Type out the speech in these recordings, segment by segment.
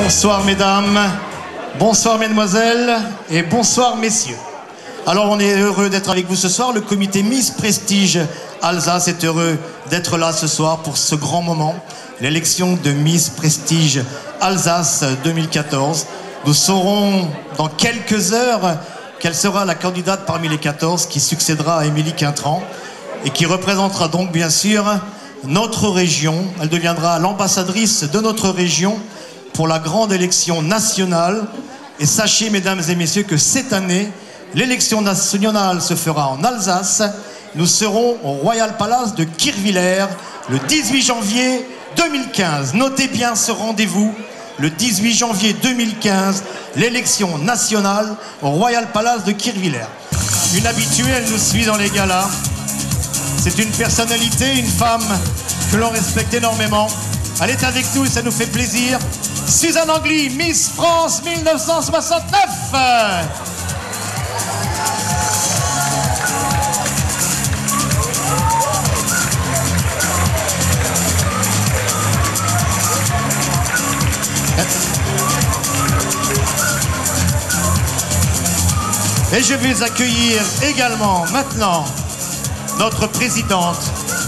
Bonsoir mesdames, bonsoir mesdemoiselles et bonsoir messieurs. Alors on est heureux d'être avec vous ce soir. Le comité Miss Prestige Alsace est heureux d'être là ce soir pour ce grand moment, l'élection de Miss Prestige Alsace 2014. Nous saurons dans quelques heures quelle sera la candidate parmi les 14 qui succédera à Émilie Quintran et qui représentera donc bien sûr notre région. Elle deviendra l'ambassadrice de notre région pour la grande élection nationale. Et sachez, mesdames et messieurs, que cette année, l'élection nationale se fera en Alsace. Nous serons au Royal Palace de Kirchwiller le 18 janvier 2015. Notez bien ce rendez-vous, le 18 janvier 2015, l'élection nationale au Royal Palace de Kirchwiller. Une habituelle nous suit dans les galas. C'est une personnalité, une femme que l'on respecte énormément. Elle est avec nous et ça nous fait plaisir. Suzanne Angly, Miss France 1969. Et je vais accueillir également maintenant notre présidente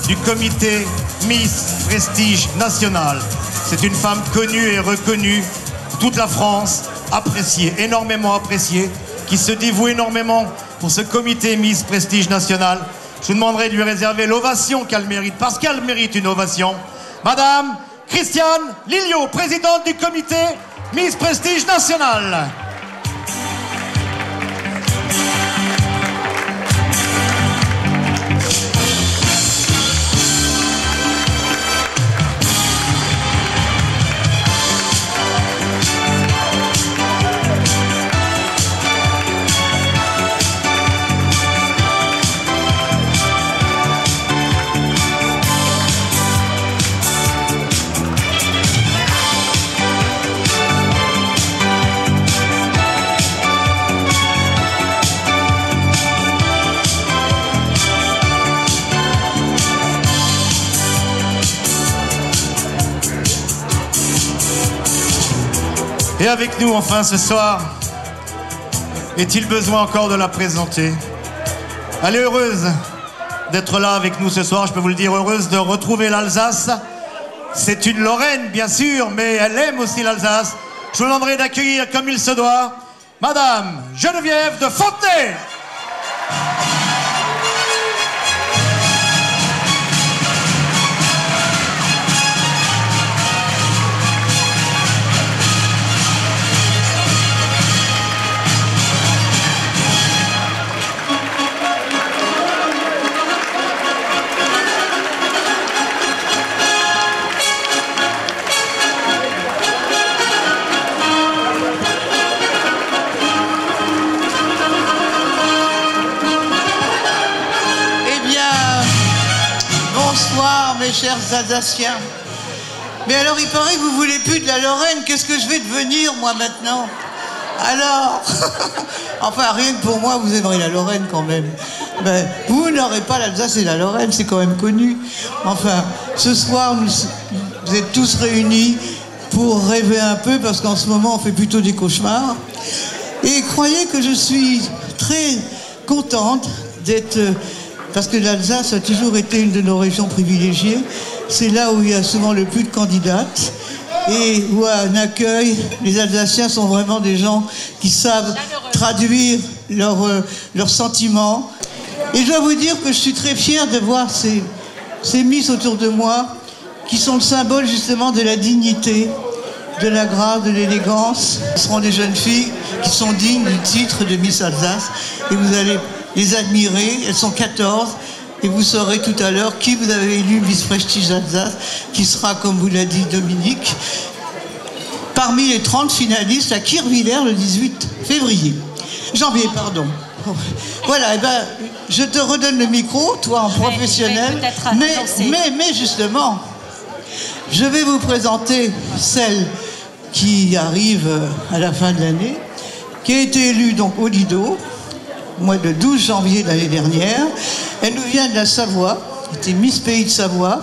du comité Miss Prestige National. C'est une femme connue et reconnue, toute la France, appréciée, énormément appréciée, qui se dévoue énormément pour ce comité Miss Prestige National. Je vous demanderai de lui réserver l'ovation qu'elle mérite, parce qu'elle mérite une ovation. Madame Christiane Lilliot, présidente du comité Miss Prestige National. Et avec nous, enfin, ce soir, est-il besoin encore de la présenter? Elle est heureuse d'être là avec nous ce soir, je peux vous le dire, heureuse de retrouver l'Alsace. C'est une Lorraine, bien sûr, mais elle aime aussi l'Alsace. Je vous demanderai d'accueillir, comme il se doit, Madame Geneviève de Fontenay. Mes chers Alsaciens. Mais alors, il paraît que vous voulez plus de la Lorraine. Qu'est-ce que je vais devenir, moi, maintenant? Alors, enfin, rien que pour moi, vous aimerez la Lorraine, quand même. Ben, vous n'aurez pas l'Alsace et la Lorraine, c'est quand même connu. Enfin, ce soir, vous êtes tous réunis pour rêver un peu, parce qu'en ce moment, on fait plutôt des cauchemars. Et croyez que je suis très contente d'être... Parce que l'Alsace a toujours été une de nos régions privilégiées. C'est là où il y a souvent le plus de candidates et où un accueil. Les Alsaciens sont vraiment des gens qui savent traduire leurs sentiments. Et je dois vous dire que je suis très fière de voir ces Miss autour de moi qui sont le symbole justement de la dignité, de la grâce, de l'élégance. Ce seront des jeunes filles qui sont dignes du titre de Miss Alsace et vous allez les admirer. Elles sont 14 et vous saurez tout à l'heure qui vous avez élu Miss Prestige Alsace, qui sera, comme vous l'a dit Dominique, parmi les 30 finalistes à Kirchwiller le 18 janvier, pardon. Voilà, et ben, je te redonne le micro, toi en professionnel, mais justement, je vais vous présenter celle qui arrive à la fin de l'année, qui a été élue donc au Lido, au mois de 12 janvier de l'année dernière. Elle nous vient de la Savoie, c'était Miss Pays de Savoie.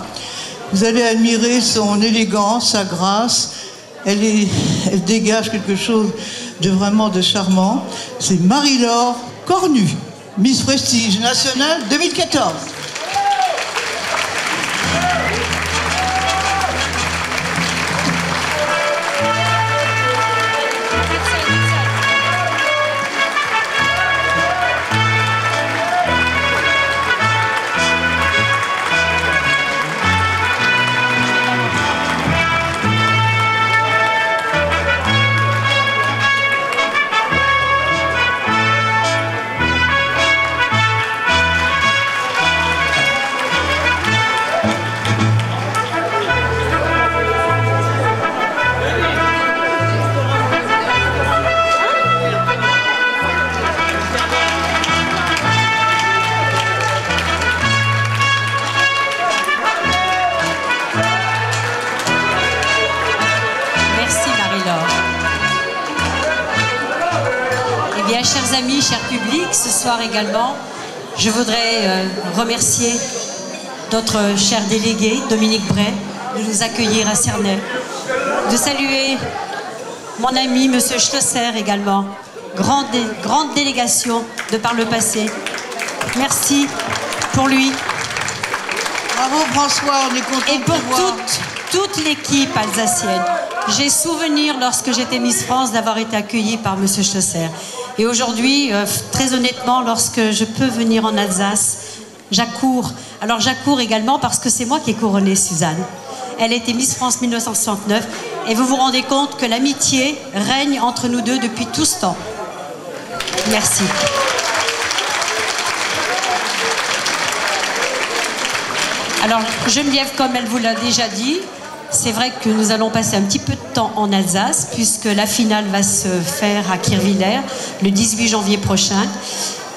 Vous allez admirer son élégance, sa grâce. elle dégage quelque chose de vraiment de charmant. C'est Marie-Laure Cornu, Miss Prestige Nationale 2014. Chers amis, cher public, ce soir également, je voudrais remercier notre cher délégué, Dominique Bray, de nous accueillir à Cernay, de saluer mon ami, monsieur Schlosser également, grande délégation de par le passé. Merci pour lui. Bravo François, on est content et de pour te voir. toute l'équipe alsacienne. J'ai souvenir, lorsque j'étais Miss France, d'avoir été accueillie par monsieur Schlosser. Et aujourd'hui, très honnêtement, lorsque je peux venir en Alsace, j'accours. Alors j'accours également parce que c'est moi qui ai couronné Suzanne. Elle était Miss France 1969 et vous vous rendez compte que l'amitié règne entre nous deux depuis tout ce temps. Merci. Alors Geneviève, comme elle vous l'a déjà dit, c'est vrai que nous allons passer un petit peu de temps en Alsace puisque la finale va se faire à Kirchwiller le 18 janvier prochain.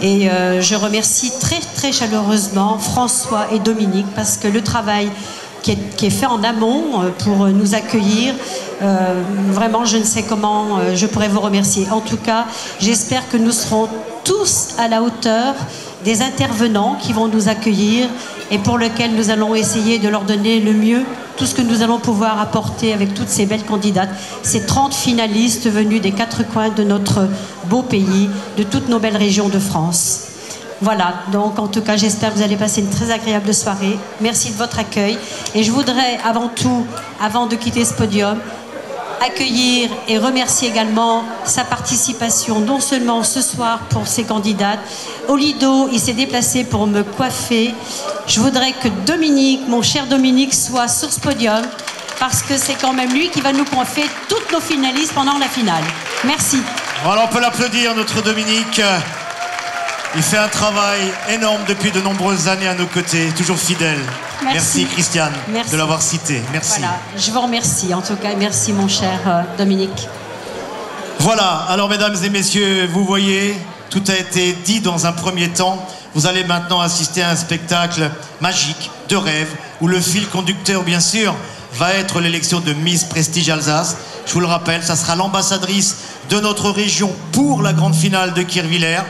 Et je remercie très chaleureusement François et Dominique parce que le travail qui est fait en amont pour nous accueillir, vraiment je ne sais comment je pourrais vous remercier. En tout cas, j'espère que nous serons tous à la hauteur des intervenants qui vont nous accueillir et pour lesquels nous allons essayer de leur donner le mieux, tout ce que nous allons pouvoir apporter avec toutes ces belles candidates, ces 30 finalistes venus des 4 coins de notre beau pays, de toutes nos belles régions de France. Voilà, donc en tout cas j'espère que vous allez passer une très agréable soirée. Merci de votre accueil et je voudrais avant tout, avant de quitter ce podium, accueillir et remercier également sa participation, non seulement ce soir pour ses candidates. Au Lido, il s'est déplacé pour me coiffer. Je voudrais que Dominique, mon cher Dominique, soit sur ce podium parce que c'est quand même lui qui va nous coiffer toutes nos finalistes pendant la finale. Merci. Voilà, on peut l'applaudir, notre Dominique. Il fait un travail énorme depuis de nombreuses années à nos côtés, toujours fidèle. Merci Christiane de l'avoir cité. Merci. Voilà, je vous remercie en tout cas. Merci mon cher Dominique. Voilà, alors mesdames et messieurs, vous voyez, tout a été dit dans un premier temps. Vous allez maintenant assister à un spectacle magique, de rêve, où le fil conducteur, bien sûr, va être l'élection de Miss Prestige Alsace. Je vous le rappelle, ça sera l'ambassadrice de notre région pour la grande finale de Kirchwiller.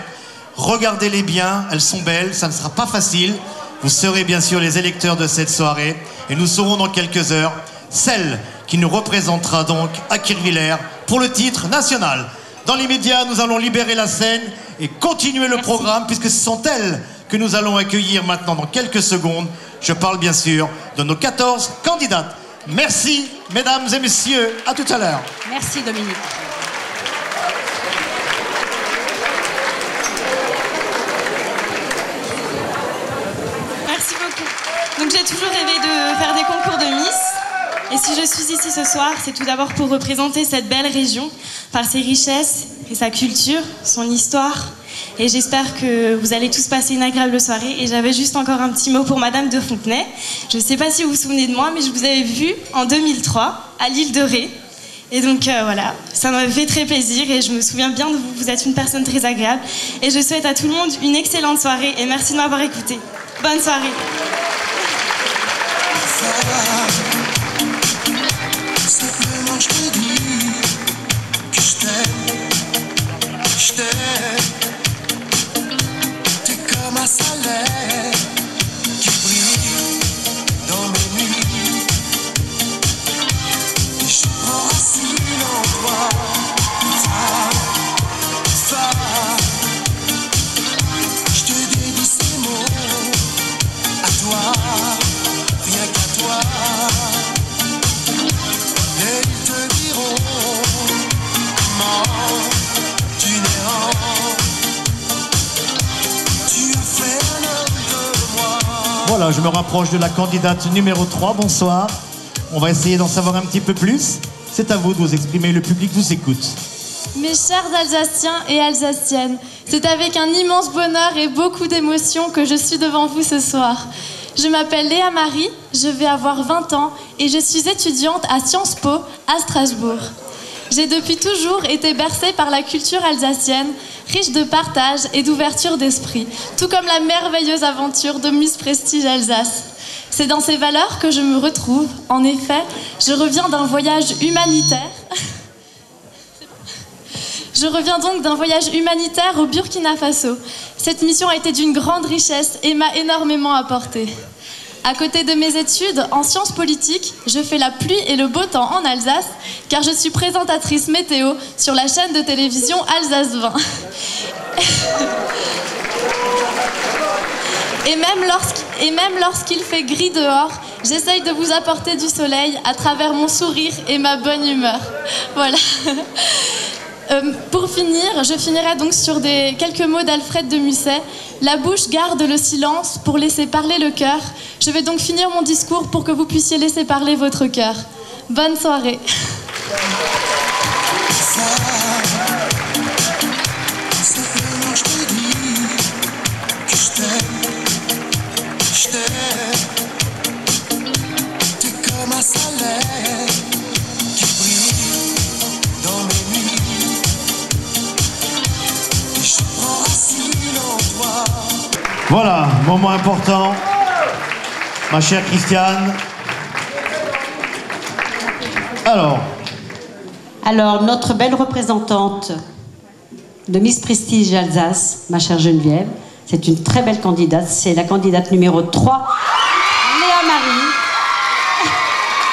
Regardez-les bien, elles sont belles, ça ne sera pas facile. Vous serez bien sûr les électeurs de cette soirée et nous serons dans quelques heures celle qui nous représentera donc à Kirchwiller pour le titre national. Dans l'immédiat, nous allons libérer la scène et continuer le programme puisque ce sont elles que nous allons accueillir maintenant dans quelques secondes. Je parle bien sûr de nos 14 candidates. Merci mesdames et messieurs, à tout à l'heure. Merci Dominique. Donc j'ai toujours rêvé de faire des concours de Miss. Et si je suis ici ce soir, c'est tout d'abord pour représenter cette belle région par ses richesses et sa culture, son histoire. Et j'espère que vous allez tous passer une agréable soirée. Et j'avais juste encore un petit mot pour Madame de Fontenay. Je ne sais pas si vous vous souvenez de moi, mais je vous avais vu en 2003 à l'île de Ré. Et donc voilà, ça m'avait fait très plaisir et je me souviens bien de vous. Vous êtes une personne très agréable. Et je souhaite à tout le monde une excellente soirée et merci de m'avoir écouté. Bonne soirée. Simplement je te dis que je t'aime, t'es comme un soleil qui brille dans mes nuits et je prends racine Voilà, je me rapproche de la candidate numéro 3. Bonsoir. On va essayer d'en savoir un petit peu plus. C'est à vous de vous exprimer, le public vous écoute. Mes chers Alsaciens et Alsaciennes, c'est avec un immense bonheur et beaucoup d'émotion que je suis devant vous ce soir. Je m'appelle Léa Marie, je vais avoir 20 ans et je suis étudiante à Sciences Po à Strasbourg. J'ai depuis toujours été bercée par la culture alsacienne, riche de partage et d'ouverture d'esprit, tout comme la merveilleuse aventure de Miss Prestige Alsace. C'est dans ces valeurs que je me retrouve. En effet, je reviens d'un voyage humanitaire. Je reviens donc d'un voyage humanitaire au Burkina Faso. Cette mission a été d'une grande richesse et m'a énormément apporté. À côté de mes études en sciences politiques, je fais la pluie et le beau temps en Alsace, car je suis présentatrice météo sur la chaîne de télévision Alsace 20. Et même lorsqu'il fait gris dehors, j'essaye de vous apporter du soleil à travers mon sourire et ma bonne humeur. Voilà. Pour finir, je finirai donc sur quelques mots d'Alfred de Musset. La bouche garde le silence pour laisser parler le cœur. Je vais donc finir mon discours pour que vous puissiez laisser parler votre cœur. Bonne soirée. Simplement je te dis que je t'aime. T'es comme un soleil qui brille dans mes nuits. Et je prends racine en toi. Voilà, moment important. Ma chère Christiane. Alors, notre belle représentante de Miss Prestige Alsace, ma chère Geneviève, c'est une très belle candidate. C'est la candidate numéro 3, Léa Marie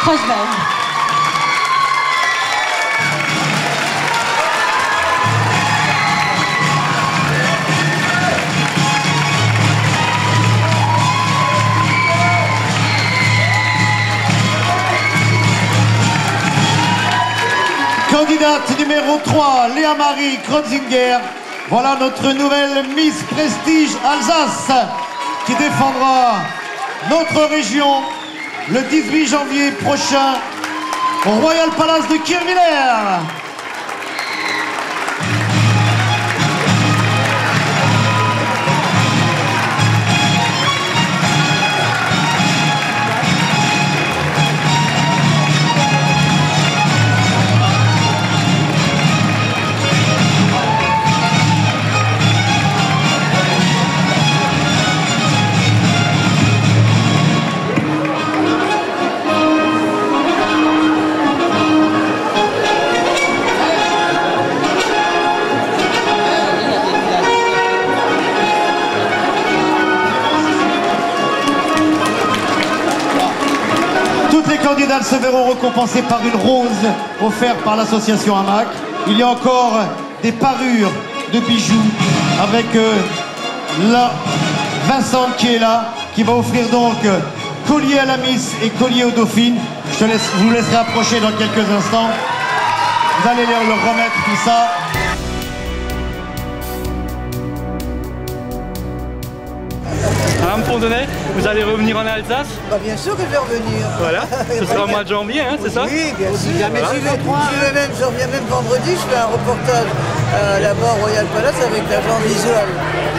Kreuzberg. Candidate numéro 3, Léa Marie Kreutzinger. Voilà notre nouvelle Miss Prestige Alsace qui défendra notre région le 18 janvier prochain au Royal Palace de Kirchwiller. Les candidats se verront récompensés par une rose offerte par l'association AMAC. Il y a encore des parures de bijoux avec la Vincent qui est là, qui va offrir donc collier à la Miss et collier aux dauphines. Je vous laisserai approcher dans quelques instants. Vous allez leur remettre tout ça. Madame Pondonnet, vous allez revenir en Alsace? Bah bien sûr que je vais revenir. Voilà, ce sera au mois de janvier, hein, c'est ça? Oui, bien sûr. Voilà. Je reviens même vendredi, je fais un reportage là-bas au Royal Palace avec l'agent visuel.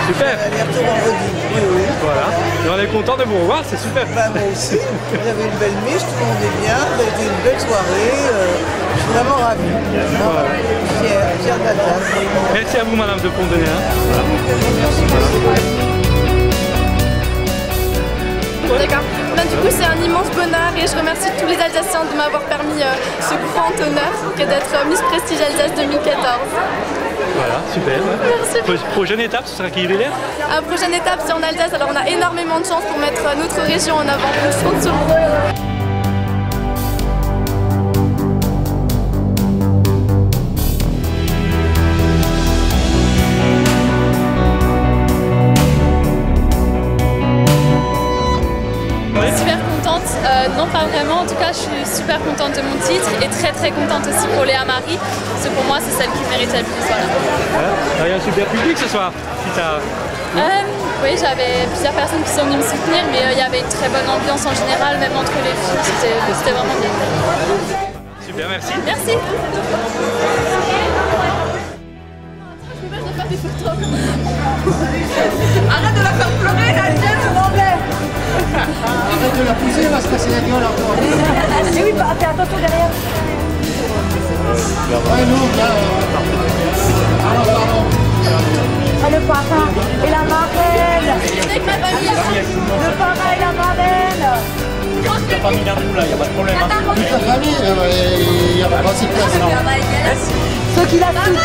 Super. Aller-retour vendredi. Oui, oui. Voilà. Et on est content de vous revoir, c'est super. Bah, moi aussi. J'avais une belle mise, tout le monde est bien. Ça a été une belle soirée. Je suis vraiment ravi. Voilà. Fier d'Alsace. Merci à vous, Madame de Pondonnet. Hein. D'accord. Ben, du coup, c'est un immense bonheur et je remercie tous les Alsaciens de m'avoir permis ce grand honneur que d'être Miss Prestige Alsace 2014. Voilà, super. Merci. Prochaine étape, ce sera Kirchwiller? La prochaine étape, c'est en Alsace. Alors, on a énormément de chance pour mettre notre région en avant. Donc, je compte sur vous. Non, pas vraiment. En tout cas, je suis super contente de mon titre et très contente aussi pour Léa Marie. Parce que pour moi, c'est celle qui méritait le plus. Voilà. Voilà. Il y a un super public ce soir. Si Oui, j'avais plusieurs personnes qui sont venues me soutenir, mais il y avait une très bonne ambiance en général, même entre les filles, c'était vraiment bien. Super, merci. Merci. Arrête de la faire pleurer, la tienne, je m'en vais. Arrête de la pousser, elle va se casser la gueule encore. Mais oui, fais attention derrière. Ouais, nous, là, pardon. Le papa et la marraine. Le papa et la marraine. Tu n'as pas mis d'un coup là, il n'y a pas de problème. Toute la famille, il y a pas de place. Ceux qui la soutiennent.